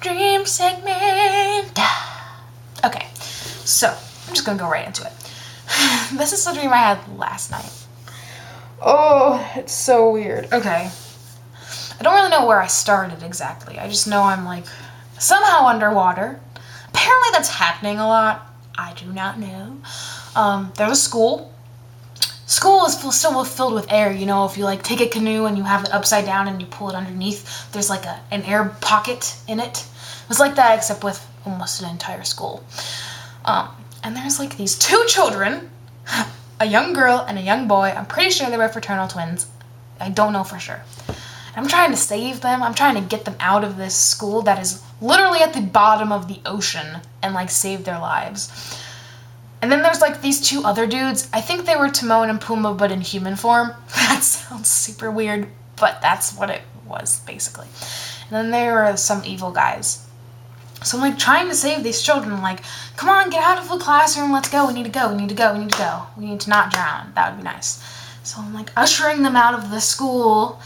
Dream segment. Okay, so I'm just gonna go right into it. This is the dream I had last night. Oh, it's so weird. Okay. I don't really know where I started exactly. I just know I'm like somehow underwater. Apparently that's happening a lot. I do not know. There's a school. School is still filled with air, you know, if you like take a canoe and you have it upside down and you pull it underneath, there's like an air pocket in it. It was like that except with almost an entire school. And there's like these two children, a young girl and a young boy. I'm pretty sure they were fraternal twins. I don't know for sure. I'm trying to save them. I'm trying to get them out of this school that is literally at the bottom of the ocean and like save their lives. And then there's like these two other dudes. I think they were Timon and Pumbaa but in human form. That sounds super weird, but that's what it was basically. And then there were some evil guys. So I'm like trying to save these children, like, come on, get out of the classroom, let's go, we need to go, we need to go, we need to go. We need to not drown. That would be nice. So I'm like ushering them out of the school.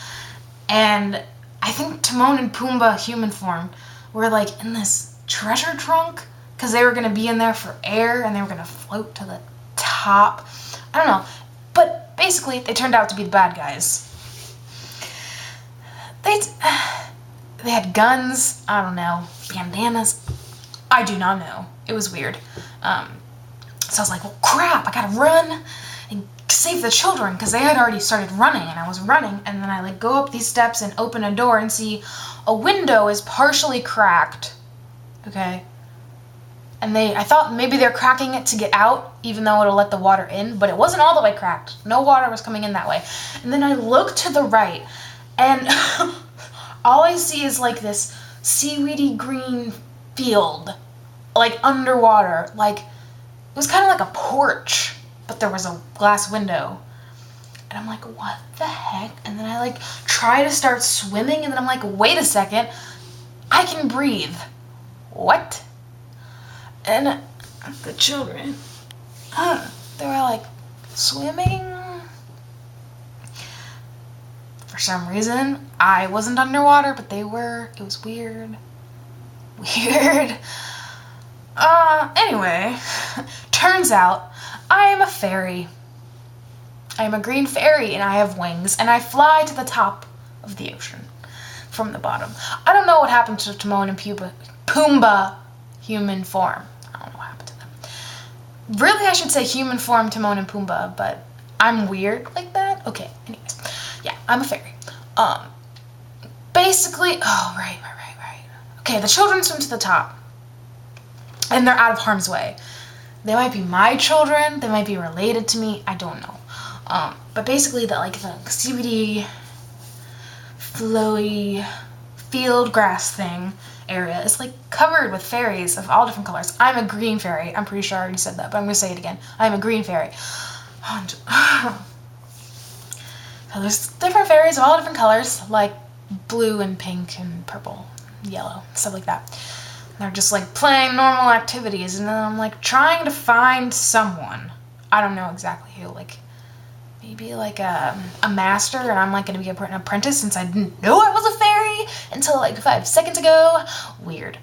And I think Timon and Pumbaa, human form, were like in this treasure trunk because they were going to be in there for air and they were going to float to the top. I don't know. But basically, they turned out to be the bad guys. They had guns, I don't know, bandanas. I do not know. It was weird. So I was like, well, crap, I gotta run and save the children because they had already started running and I was running, and then I like go up these steps and open a door and see a window is partially cracked. Okay. And I thought maybe they're cracking it to get out even though it'll let the water in, but it wasn't all the way cracked. No water was coming in that way. And then I look to the right and all I see is like this seaweedy green field, like underwater. Like it was kind of like a porch, but there was a glass window. And I'm like, what the heck? And then I like try to start swimming and then I'm like, wait a second, I can breathe. What? And the children, they were like swimming. For some reason, I wasn't underwater, but they were. It was weird. Weird. Anyway, turns out I am a fairy. I am a green fairy and I have wings and I fly to the top of the ocean from the bottom. I don't know what happened to Timon and Pumbaa human form. I don't know what happened to them. Really, I should say human form Timon and Pumbaa, but I'm weird like that. Okay, anyways. Yeah, I'm a fairy. Basically, right. Okay, the children swim to the top. And they're out of harm's way. They might be my children, they might be related to me, I don't know. But basically the seaweedy, flowy, field grass thing area is like covered with fairies of all different colors. I'm a green fairy. I'm pretty sure I already said that, but I'm gonna say it again. I'm a green fairy. So there's different fairies of all different colors, like blue and pink and purple, yellow, stuff like that. And they're just like playing normal activities, and then I'm like trying to find someone. I don't know exactly who, like maybe like a master, and I'm like gonna be an apprentice since I didn't know I was a fairy until like 5 seconds ago. Weird.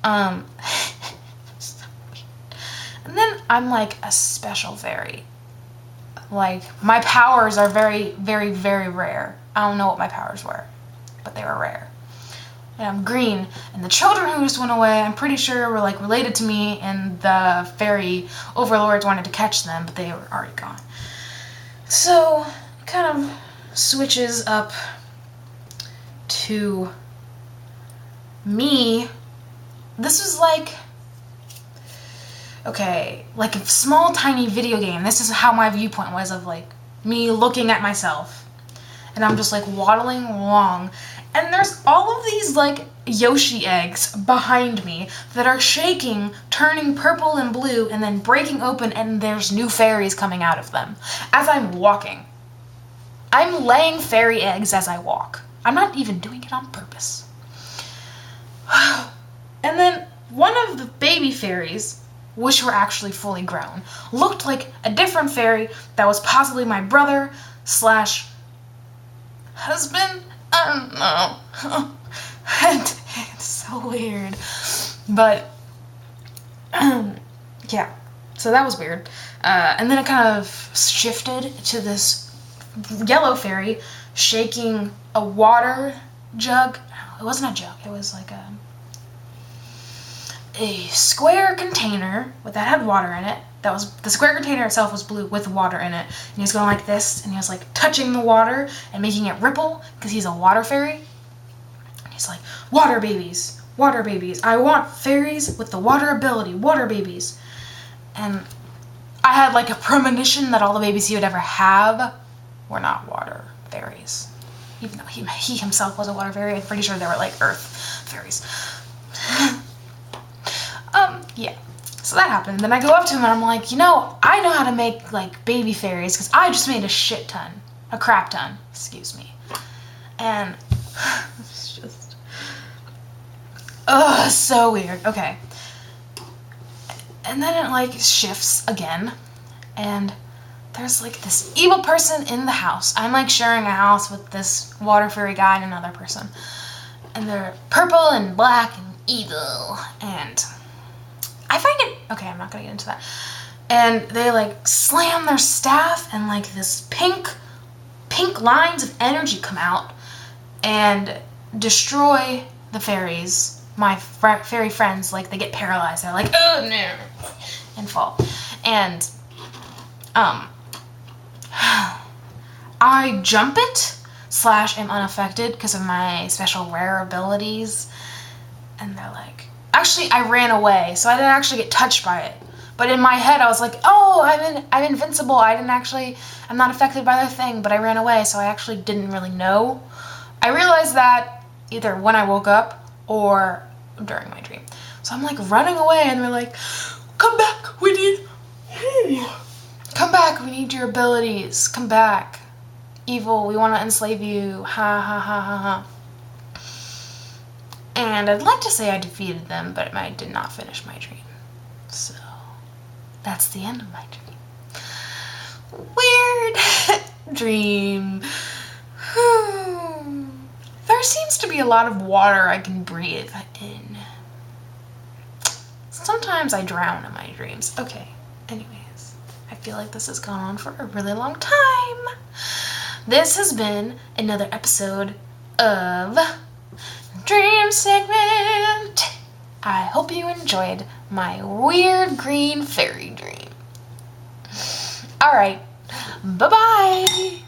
So weird. And then I'm like a special fairy. Like, my powers are very, very, very rare. I don't know what my powers were, but they were rare. And I'm green, and the children who just went away, I'm pretty sure were, like, related to me, and the fairy overlords wanted to catch them, but they were already gone. So, it kind of switches up to me. This was like... Okay, like a small tiny video game. This is how my viewpoint was of like me looking at myself. And I'm just like waddling along. And there's all of these like Yoshi eggs behind me that are shaking, turning purple and blue, and then breaking open, and there's new fairies coming out of them as I'm walking. I'm laying fairy eggs as I walk. I'm not even doing it on purpose. And then one of the baby fairies, which were actually fully grown, looked like a different fairy that was possibly my brother / husband? I don't know. It's so weird. But, yeah. So that was weird. And then it kind of shifted to this yellow fairy shaking a water jug. It wasn't a jug. It was like a square container that had water in it. That was, the square container itself was blue with water in it. And he was going like this, and he was like touching the water and making it ripple because he's a water fairy. And he's like, water babies, I want fairies with the water ability, water babies. And I had like a premonition that all the babies he would ever have were not water fairies. Even though he himself was a water fairy, I'm pretty sure they were like earth fairies. Yeah. So that happened. Then I go up to him and I'm like, you know, I know how to make like baby fairies because I just made a crap ton, excuse me. And it's just, so weird. Okay. And then it like shifts again, and there's like this evil person in the house. I'm like sharing a house with this water fairy guy and another person. And they're purple and black and evil, and I find it, okay, I'm not gonna get into that. And they like slam their staff, and like this pink lines of energy come out and destroy the fairies. My fairy friends, like, they get paralyzed. They're like, oh no, and fall. And I jump it / am unaffected because of my special rare abilities. And they're like, actually, I ran away, so I didn't actually get touched by it. But in my head, I was like, oh, I'm invincible. I'm not affected by the thing, but I ran away, so I actually didn't really know. I realized that either when I woke up or during my dream. So I'm like running away, and they're like, come back, come back, we need your abilities, come back. Evil, we want to enslave you, ha ha ha ha ha. And I'd like to say I defeated them, but I did not finish my dream. So that's the end of my dream. Weird dream. There seems to be a lot of water I can breathe in. Sometimes I drown in my dreams. Okay, anyways, I feel like this has gone on for a really long time. This has been another episode of Dream Segment. I hope you enjoyed my weird green fairy dream. Alright, bye-bye.